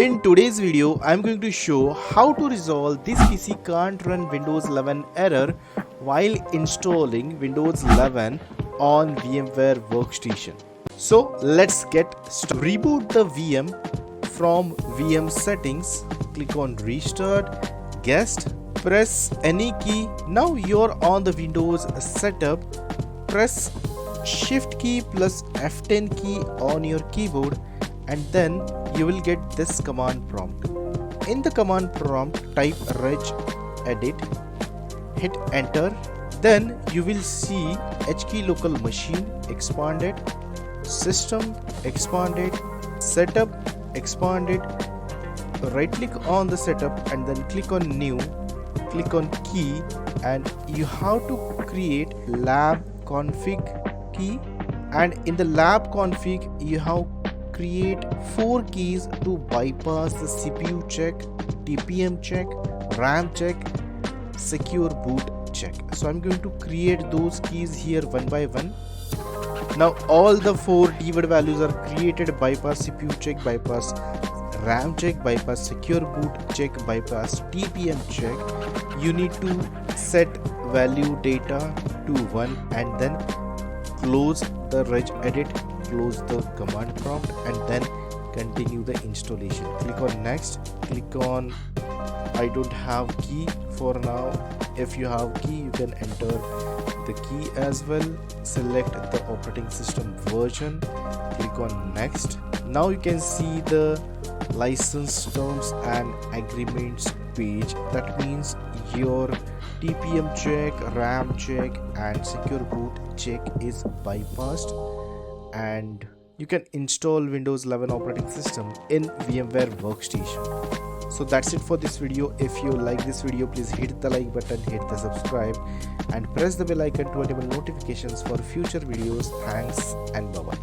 In today's video, I'm going to show how to resolve this PC can't run Windows 11 error while installing Windows 11 on VMware Workstation. So let's get started. Reboot the VM from VM settings, click on restart, guest, press any key. Now you're on the Windows setup, press shift key plus F10 key on your keyboard and then you will get this command prompt. In the command prompt, type regedit, hit enter, then you will see HKey local machine expanded, system expanded, setup expanded. Right click on the setup and then click on new, click on key, and you have to create lab config key, and in the lab config you have create 4 keys to bypass the CPU check, TPM check, RAM check, secure boot check. So I'm going to create those keys here one by one. Now all the 4 keyword values are created: bypass CPU check, bypass RAM check, bypass secure boot check, bypass TPM check. You need to set value data to 1 and then close the regedit, close the command prompt and then continue the installation. Click on next, click on I don't have key for now. If you have key, you can enter the key as well. Select the operating system version, click on next. Now you can see the license terms and agreements page. That means your TPM check, RAM check and secure boot check is bypassed and you can install Windows 11 operating system in VMware Workstation. So that's it for this video. If you like this video, please hit the like button, hit the subscribe and press the bell icon to enable notifications for future videos. Thanks and bye bye.